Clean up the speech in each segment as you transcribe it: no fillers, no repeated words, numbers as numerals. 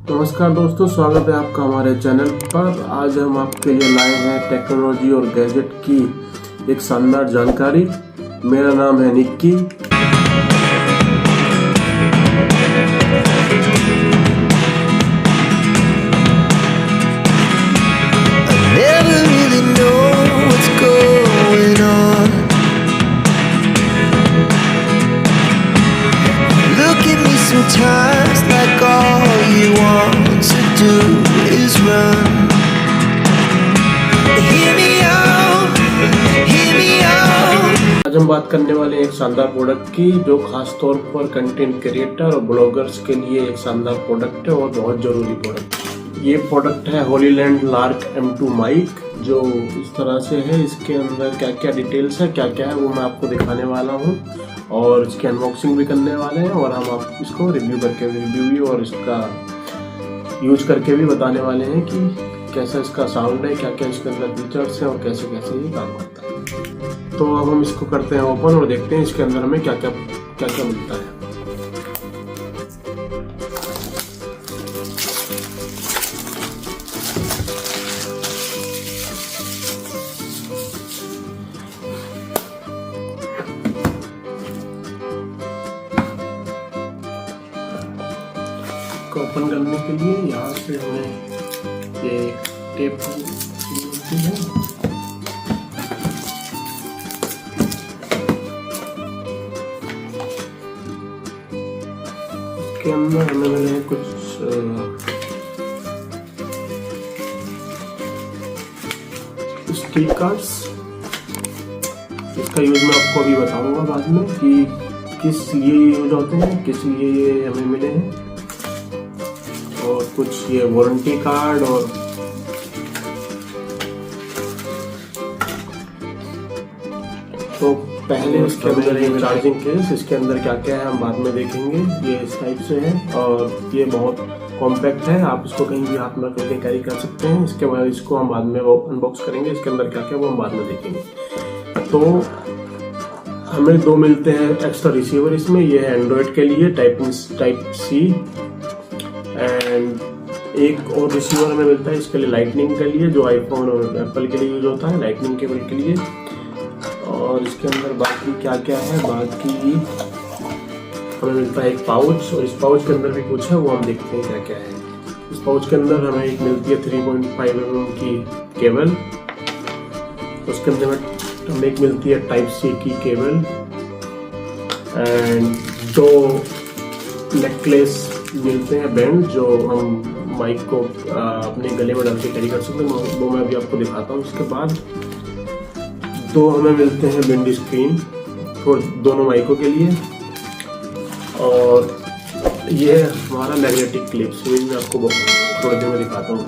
नमस्कार दोस्तों, स्वागत है आपका हमारे चैनल पर। आज हम आपके लिए लाए हैं टेक्नोलॉजी और गैजेट की एक शानदार जानकारी। मेरा नाम है Nikki. Sometimes like all you want to do is run. Hear me out, hear me out. आज हम बात करने वाले हैं एक शानदार प्रोडक्ट की, जो खास तौर पर कंटेंट क्रिएटर और ब्लॉगर्स के लिए एक शानदार प्रोडक्ट है और बहुत जरूरी प्रोडक्ट। ये प्रोडक्ट है होलीलैंड लार्क M2 माइक, जो इस तरह से है। इसके अंदर क्या क्या डिटेल्स है, क्या क्या है, वो मैं आपको दिखाने वाला हूँ और इसकी अनबॉक्सिंग भी करने वाले हैं और हम आप इसको रिव्यू भी और इसका यूज करके भी बताने वाले हैं कि कैसा इसका साउंड है, क्या क्या इसके अंदर फीचर्स हैं और कैसे कैसे ये काम करता है। तो अब हम इसको करते हैं ओपन और देखते हैं इसके अंदर हमें क्या क्या मिलता है। ओपन करने के लिए यहाँ से हमें ये टेप मिलती है। इसके अंदर हमें मिले हैं कुछ स्टिकर्स। इसका यूज मैं आपको अभी बताऊंगा बाद में कि किस लिए यूज होते हैं, किस लिए ये हमें मिले हैं। और कुछ ये वारंटी कार्ड और तो पहले इसके अंदर एक चार्जिंग केस। इसके अंदर क्या क्या है हम बाद में देखेंगे। ये इस टाइप से है और ये बहुत कॉम्पैक्ट है, आप इसको कहीं भी हाथ में करके कैरी कर सकते हैं। इसके बाद इसको हम बाद में अनबॉक्स करेंगे। इसके अंदर क्या क्या वो हम बाद में देखेंगे। तो हमें दो मिलते हैं एक्स्ट्रा रिसीवर इसमें। ये है एंड्रॉयड के लिए टाइप सी, एंड एक और रिसीवर हमें मिलता है इसके लिए लाइटनिंग के लिए, जो आईफोन और एप्पल के लिए यूज होता है, लाइटनिंग केबल के लिए। और इसके अंदर बाकी क्या क्या है, बाकी हमें मिलता है एक पाउच, और इस पाउच के अंदर भी कुछ है, वो हम देखते हैं क्या क्या है। इस पाउच के अंदर हमें एक मिलती है 3.5 mm की केबल। उसके अंदर हमें एक मिलती है टाइप सी की केबल, एंड दो नेकलेस मिलते हैं बैंड, जो हम माइक को अपने गले में डाल के कैरी कर सकते हैं। वो मैं अभी आपको दिखाता हूँ। उसके बाद दो हमें मिलते हैं विंड स्क्रीन और दोनों माइकों के लिए। और ये हमारा मैग्नेटिक क्लिप्स, ये मैं आपको थोड़ी देर में दिखाता हूँ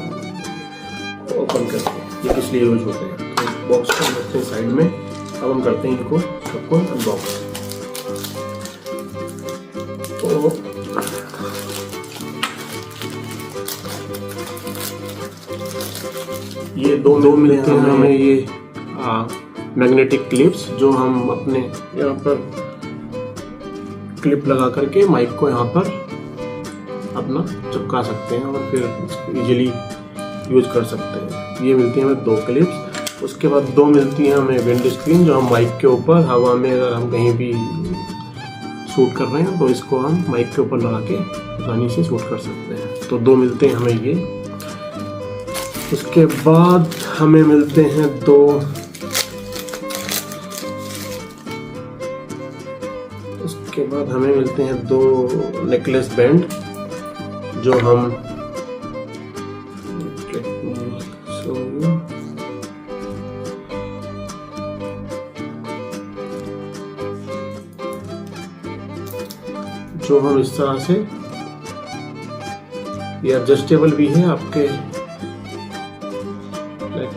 ओपन करके ये किस लिए यूज होते हैं। तो बॉक्स को रखते हैं साइड में। अब हम करते हैं इनको सबको अनबॉक्स। तो ये दो मिलते हैं हमें ये मैग्नेटिक क्लिप्स, जो हम अपने यहाँ पर क्लिप लगा करके माइक को यहाँ पर अपना चिपका सकते हैं और फिर इजीली यूज कर सकते हैं। ये मिलती है हमें दो क्लिप्स। उसके बाद दो मिलती है हमें विंड स्क्रीन, जो हम माइक के ऊपर हवा में अगर हम कहीं भी शूट कर रहे हैं तो इसको हम माइक के ऊपर लगा के आसानी से शूट कर सकते हैं। तो दो मिलते हैं हमें ये। उसके बाद हमें मिलते हैं दो नेकलेस बैंड, जो हम इस तरह से, ये एडजस्टेबल भी है आपके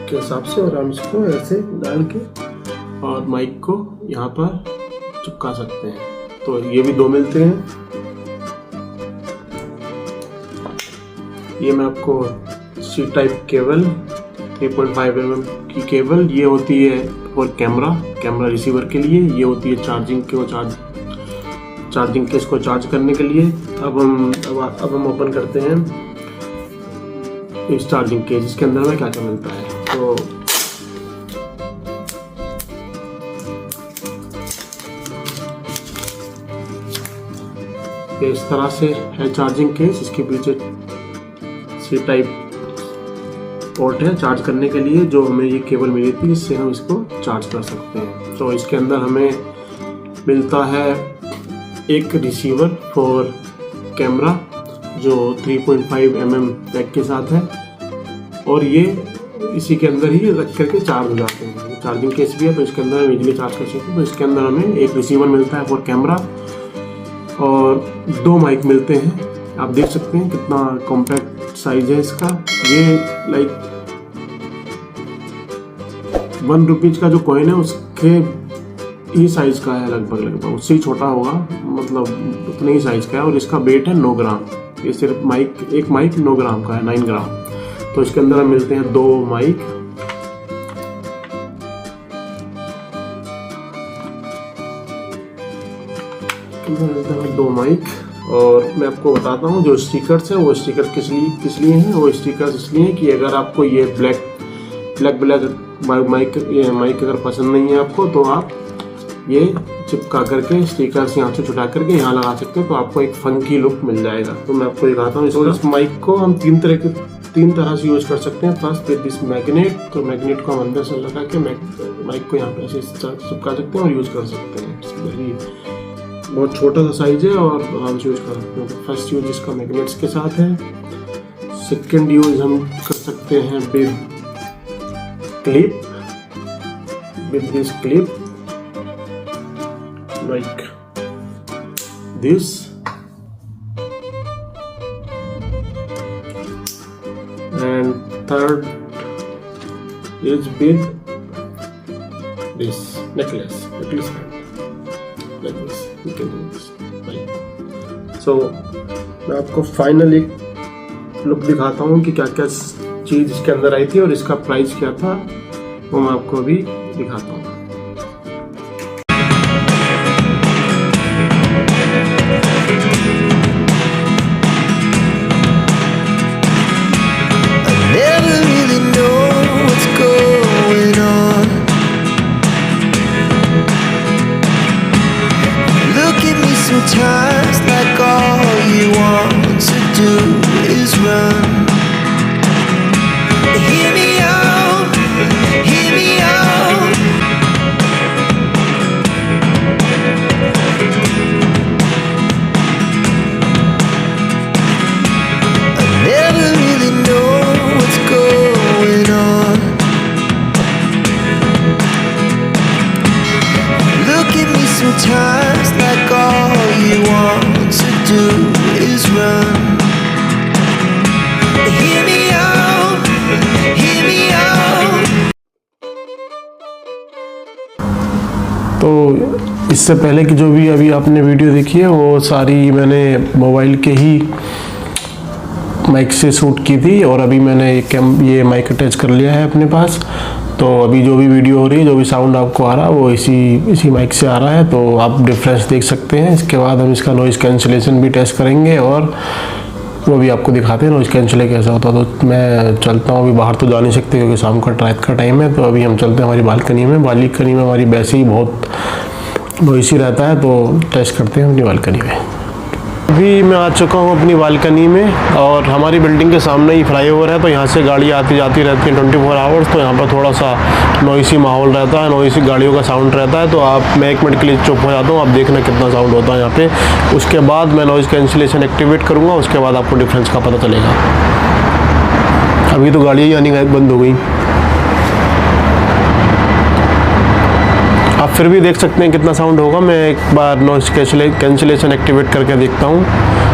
के हिसाब से, और हम इसको ऐसे डाल के और माइक को यहाँ पर चिपका सकते हैं। तो ये भी दो मिलते हैं। ये मैं आपको सी टाइप केबल 3.5 mm की केबल, ये होती है और कैमरा रिसीवर के लिए। ये होती है चार्जिंग केस को चार्ज करने के लिए। अब हम ओपन करते हैं इस चार्जिंग केस, इसके अंदर में क्या क्या मिलता है। तो इस तरह से है चार्जिंग केस। इसके पीछे सी टाइप पोर्ट है चार्ज करने के लिए, जो हमें ये केबल मिली थी, इससे हम इसको चार्ज कर सकते हैं। तो इसके अंदर हमें मिलता है एक रिसीवर फॉर कैमरा जो 3.5 mm पैक के साथ है, और ये इसी के अंदर ही रख करके चार्ज हो जाते हैं। चार्जिंग केस भी है तो इसके अंदर हम इजीली चार्ज कर सकते हैं। तो इसके अंदर हमें एक रिसीवर मिलता है फॉर कैमरा और 2 माइक मिलते हैं। आप देख सकते हैं कितना कॉम्पैक्ट साइज है इसका। ये लाइक 1 रुपीज का जो कॉइन है उसके ही साइज का है, लगभग उससे ही छोटा होगा, मतलब उतने ही साइज का है। और इसका वेट है 9 ग्राम। ये सिर्फ एक माइक 9 ग्राम का है, 9 ग्राम। तो इसके अंदर हम मिलते हैं 2 माइक, और मैं आपको बताता हूँ जो स्टिकर्स है वो स्टिकर किस लिए हैं। वो स्टिकर्स इसलिए हैं कि अगर आपको ये ब्लैक माइक अगर पसंद नहीं है आपको, तो आप ये चिपका करके स्टिकर्स यहाँ से छुटा करके यहाँ लगा सकते हो, तो आपको एक फंकी लुक मिल जाएगा। तो मैं आपको दिखाता हूँ। इस माइक को हम तीन तरह से यूज कर सकते हैं। फर्स्ट विद दिस मैग्नेट, तो मैग्नेट को हम अंदर से लगा के माइक को यहाँ पे ऐसे चिपका सकते हैं और यूज कर सकते हैं। बहुत छोटा सा साइज है और आराम से यूज कर सकते हैं। तो फर्स्ट यूज इसका मैग्नेट्स के साथ है। सेकेंड यूज हम कर सकते हैं with this clip like this, and third is with this necklace band, like this. You can do this, right? So मैं आपको फाइनल एक लुक दिखाता हूँ कि क्या क्या चीज़ इसके अंदर आई थी और इसका प्राइस क्या था, वो मैं आपको अभी दिखाता हूँ। Sometimes like all you want to do is run. Hear me out, hear me out. I never really know what's going on. Look at me sometimes like all you want to do is run. Hear me out, hear me out. तो इससे पहले की जो भी अभी आपने video देखी है वो सारी मैंने मोबाइल के ही माइक से शूट की थी, और अभी मैंने ये माइक अटैच कर लिया है अपने पास। तो अभी जो भी वीडियो हो रही है, जो भी साउंड आपको आ रहा है वो इसी माइक से आ रहा है, तो आप डिफरेंस देख सकते हैं। इसके बाद हम इसका नॉइज़ कैंसिलेशन भी टेस्ट करेंगे और वो भी आपको दिखाते हैं नॉइज़ कैंसिलेशन कैसा होता है। तो मैं चलता हूँ, अभी बाहर तो जा नहीं सकते क्योंकि शाम का रात का टाइम है। तो अभी हम चलते हैं हमारी बालकनी में हमारी वैसे ही बहुत नॉइसी रहता है, तो टेस्ट करते हैं अपनी बालकनी में। अभी मैं आ चुका हूँ अपनी बालकनी में, और हमारी बिल्डिंग के सामने ही फ्लाईओवर है, तो यहाँ से गाड़ी आती जाती रहती है 24 आवर्स। तो यहाँ पर थोड़ा सा नॉइसी माहौल रहता है, नॉइसी गाड़ियों का साउंड रहता है। तो मैं 1 मिनट के लिए चुप हो जाता हूँ, आप देखना कितना साउंड होता है यहाँ पे। उसके बाद मैं नॉइज़ कैंसिलेशन एक्टिवेट करूँगा, उसके बाद आपको डिफरेंस का पता चलेगा। अभी तो गाड़ियाँ आनी बंद हो गई, आप फिर भी देख सकते हैं कितना साउंड होगा। मैं एक बार नॉइज़ कैंसिलेशन एक्टिवेट करके देखता हूँ,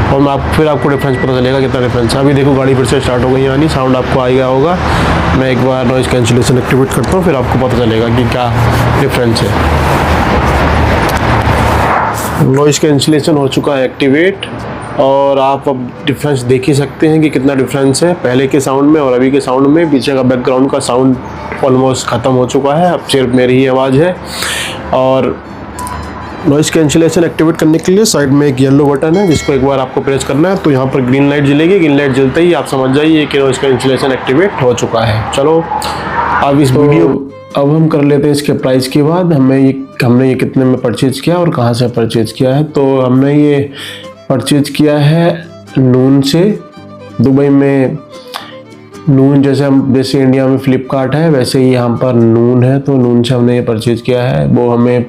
और फिर आपको डिफरेंस पता चलेगा कितना डिफरेंस है। अभी देखो गाड़ी फिर से स्टार्ट हो गई, यानी साउंड आपको आ गया होगा। मैं एक बार नॉइज़ कैंसिलेशन एक्टिवेट करता हूँ, फिर आपको पता चलेगा कि क्या डिफरेंस है। नॉइज़ कैंसिलेशन हो चुका है एक्टिवेट, और आप अब डिफरेंस देख ही सकते हैं कि कितना डिफरेंस है पहले के साउंड में और अभी के साउंड में। पीछे का बैकग्राउंड का साउंड ऑलमोस्ट ख़त्म हो चुका है, अब सिर्फ मेरी ही आवाज़ है। और नॉइस कैंसिलेशन एक्टिवेट करने के लिए साइड में एक येलो बटन है जिसको एक बार आपको प्रेस करना है तो यहाँ पर ग्रीन लाइट जलेगी। ग्रीन लाइट जलते ही आप समझ जाइए कि नॉइस कैंसिलेशन एक्टिवेट हो चुका है। चलो अब इस वीडियो अब हम कर लेते हैं इसके प्राइस की बात। हमने ये कितने में परचेज किया और कहाँ से परचेज किया है। तो हमने ये परचेज किया है नून से। दुबई में नून जैसे इंडिया में फ्लिपकार्ट है वैसे ही यहाँ पर नून है, तो नून से हमने ये परचेज किया है। वो हमें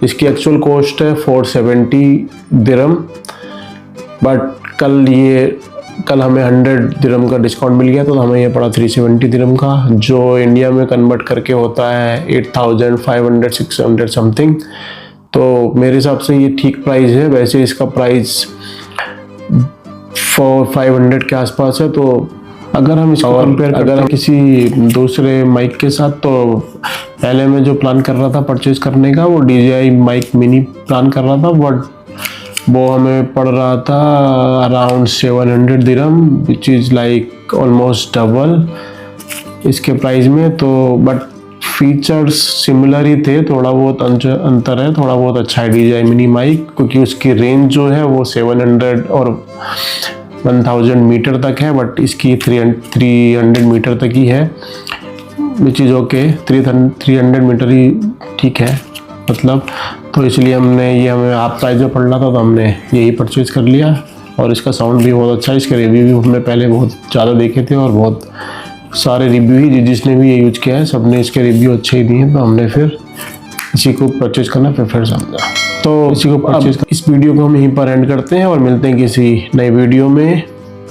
इसकी एक्चुअल कॉस्ट है 470 दिरहम, बट कल हमें 100 दिरहम का डिस्काउंट मिल गया तो हमें ये पड़ा 370 दिरहम का, जो इंडिया में कन्वर्ट करके होता है 8500 600 समथिंग। तो मेरे हिसाब से ये ठीक प्राइस है। वैसे इसका प्राइस 500 के आसपास है। तो अगर हम इसको कंपेयर अगर हम किसी दूसरे माइक के साथ, तो पहले मैं जो प्लान कर रहा था परचेज करने का वो DJI माइक मिनी प्लान कर रहा था, बट वो हमें पड़ रहा था around 700 dirham, which is like almost double इसके प्राइस में। तो बट फीचर्स सिमिलर ही थे, थोड़ा बहुत अंतर है, थोड़ा बहुत अच्छा है DJI मिनी माइक, क्योंकि उसकी रेंज जो है वो 700 और 1000 मीटर तक है, बट इसकी 300 मीटर तक ही है, विच इज़ ओके। 300 मीटर ही ठीक है मतलब। तो इसलिए हमें हाफ प्राइस में पड़ रहा था तो हमने यही परचेज़ कर लिया। और इसका साउंड भी बहुत अच्छा है। इसके रिव्यू भी हमने पहले बहुत ज़्यादा देखे थे और बहुत सारे रिव्यू ही जिसने भी ये यूज़ किया है सब ने इसके रिव्यू अच्छे ही दिए, तो हमने फिर इसी को परचेज़ करना प्रेफर समझा। तो इसी को परचेज़ इस वीडियो को हम यहीं पर एंड करते हैं और मिलते हैं किसी नए वीडियो में।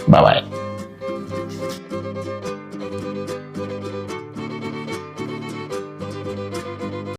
Bye bye.